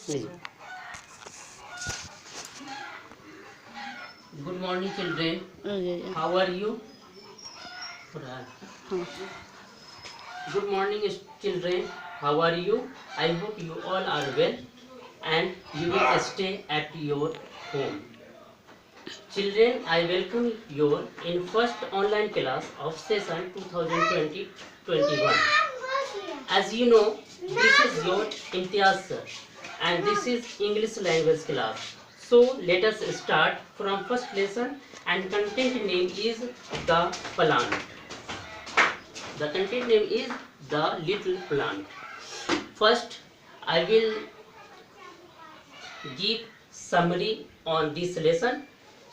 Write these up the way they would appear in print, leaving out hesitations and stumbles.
नहीं। Good morning, children. How are you? हाँ Good morning, children. How are you? I hope you all are well and you will stay at your home. Children, I welcome you in first online class of session 2020-21. As you know, this is your Imtiaz sir and this is English language class. So let us start from first lesson, and content name is the plant. The content name is the little plant. First, I will give summary on this lesson.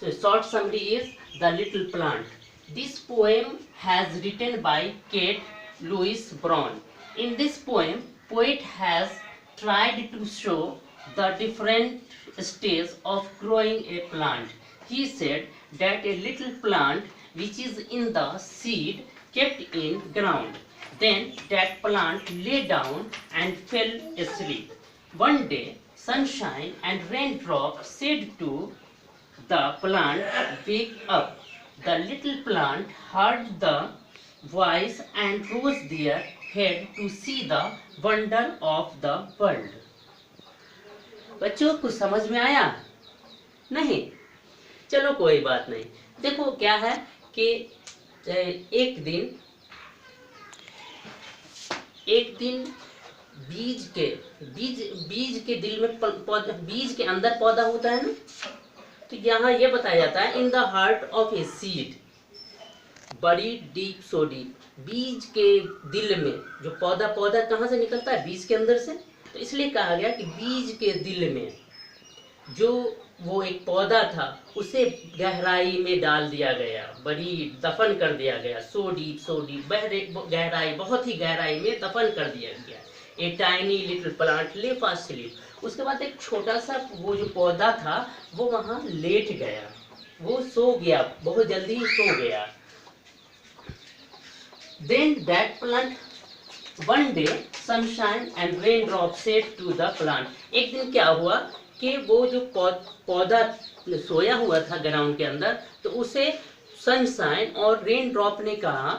So short summary is the little plant. This poem has written by Kate Louise Brown. In this poem, poet has tried to show the different stages of growing a plant. He said that a little plant which is in the seed kept in ground, then that plant lay down and fell asleep. One day, sunshine and raindrop said to the plant, "Wake up." The little plant heard the voice and rose their head to see the wonder of the world. बच्चों कुछ समझ में आया? नहीं? चलो कोई बात नहीं। देखो क्या है कि एक दिन बीज के दिल में पौधा, बीज के अंदर पौधा होता है ना, तो यहाँ ये बताया जाता है in the heart of a seed बड़ी डीप सो डीप। बीज के दिल में जो पौधा कहाँ से निकलता है? बीज के अंदर से। तो इसलिए कहा गया कि बीज के दिल में जो वो एक पौधा था उसे गहराई में डाल दिया गया, बड़ी दफन कर दिया गया। सो डीप गहराई, बहुत ही गहराई में दफन कर दिया गया। ए टाइनी लिटिल प्लांट ले फास्ट स्लीप। उसके बाद एक छोटा सा वो जो पौधा था वो वहां लेट गया, वो सो गया, बहुत जल्दी ही सो गया। Then that plant one day sunshine and raindrop said to the plant. एक दिन क्या हुआ कि वो जो पौधा सोया हुआ था ग्राउंड के अंदर, तो उसे सनशाइन और रेन ड्रॉप ने कहा,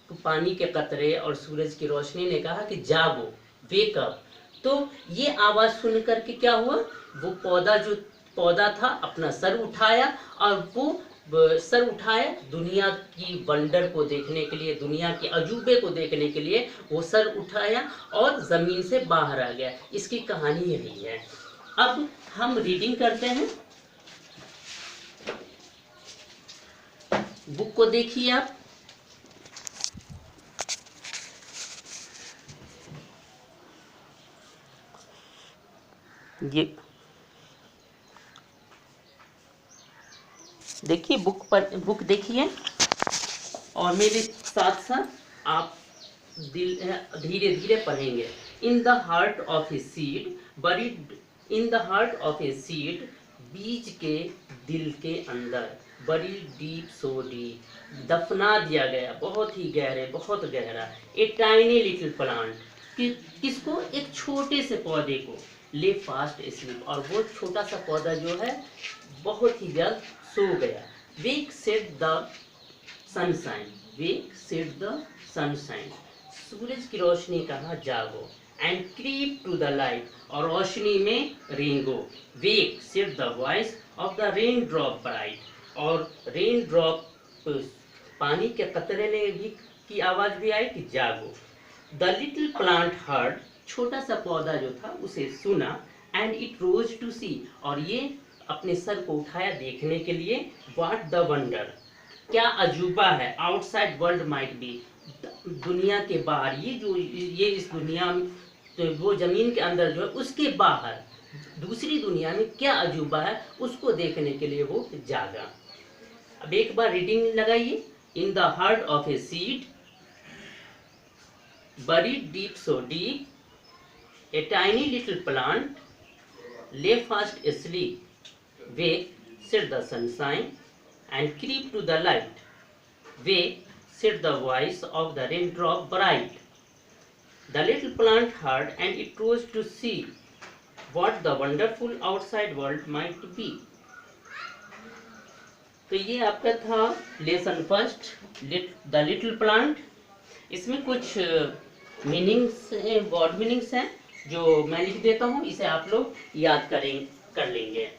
तो पानी के कतरे और सूरज की रोशनी ने कहा कि जागो, वेक अप। तो ये आवाज सुन करके क्या हुआ, वो पौधा था अपना सर उठाया, और वो सर उठाया दुनिया की वंडर को देखने के लिए, दुनिया के अजूबे को देखने के लिए वो सर उठाया और जमीन से बाहर आ गया। इसकी कहानी यही है। अब हम रीडिंग करते हैं। बुक को देखिए आप। ये देखिए, बुक देखिए और मेरे साथ साथ आप धीरे धीरे पढ़ेंगे। In the heart of a seed buried, in the heart of a seed, बीज के दिल के अंदर, बड़ी डीप सो डीप, दफना दिया गया, बहुत ही गहरे, बहुत गहरा। ए टाइनी लिटिल प्लांट, किसको? एक छोटे से पौधे को। ले फास्ट स्लीप, और वो छोटा सा पौधा जो है बहुत ही जल्द सो गया। Wake said the sunshine, wake said the sunshine, सूरज की रोशनी कहा जागो। And creep to the light, और रोशनी में रेंगो। Wake said the voice of the rain drop bright, और रेन ड्रॉप पानी के कतरे ने भी की आवाज भी आई कि जागो। द लिटिल प्लांट हर्ड, छोटा सा पौधा जो था उसे सुना। एंड इट रोज टू सी, और ये अपने सर को उठाया देखने के लिए। व्हाट द वंडर, क्या अजूबा है। आउटसाइड वर्ल्ड माइट बी, दुनिया के बाहर, ये इस दुनिया में, तो वो जमीन के अंदर जो है उसके बाहर दूसरी दुनिया में क्या अजूबा है उसको देखने के लिए वो जागा। अब एक बार रीडिंग लगाइए। In the heart of a seed buried deep so deep, a tiny little plant lay fast asleep. Wake, said the sunshine, and creep to the light. Wake, said the voice of the raindrop bright. The little plant heard, and it rose to see. what the wonderful outside world might be. तो ये आपका था lesson first, the little plant. इसमें कुछ meanings, word meanings हैं जो मैं लिख देता हूँ, इसे आप लोग याद कर लेंगे।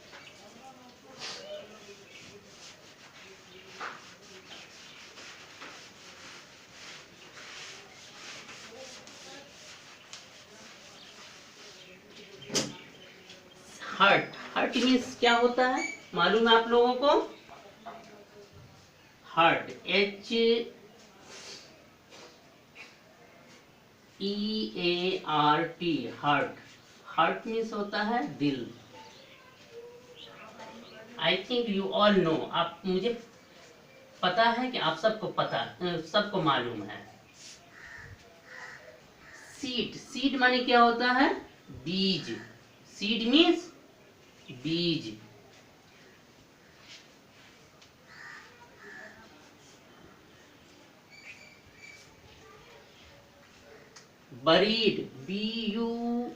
हार्ट, हार्ट मीन्स क्या होता है मालूम है आप लोगों को? Heart, HEART, heart. Heart means होता है दिल। I think you all know, आप, मुझे पता है कि आप सबको मालूम है। सीड, सीड माने क्या होता है? बीज। सीड मीन्स बीज। Buried, BURIED,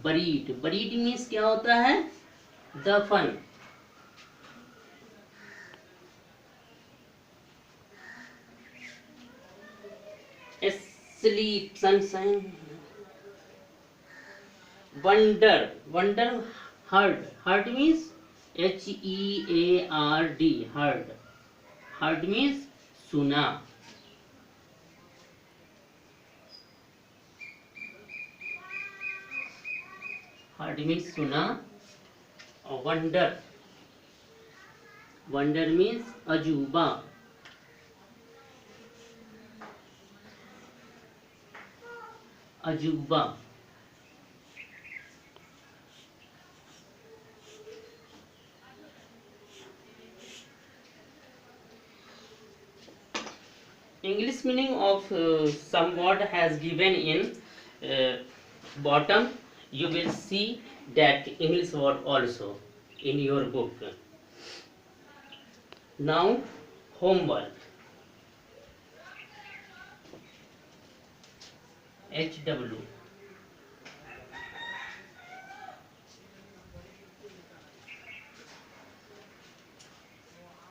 buried. Buried means क्या होता है? दफन। Sleep, sunshine. Wonder, wonder, heard. Heard means HEARD, heard. Heard means सुना। हर्ड मीन्स सुना। और वंडर, वंडर मीन्स अजूबा। अजूबा। English meaning of some word has given in bottom. You will see that English word also in your book. Now homework. HW.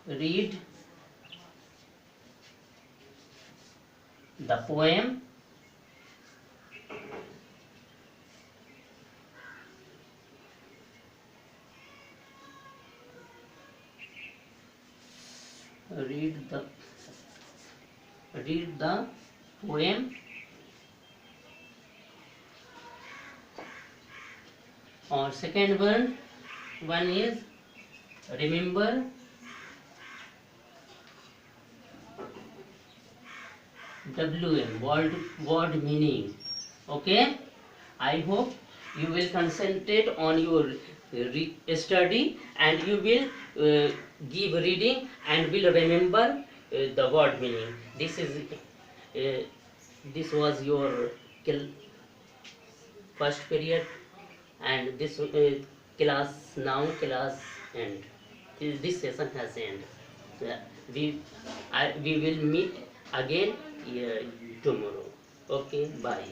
Read the poem. Read the poem. Or second one is remember WM, word meaning. Okay, I hope you will concentrate on your study and you will give reading and will remember the word meaning. This was your first period, and this class end. This session has end. We will meet again tomorrow. Okay, bye.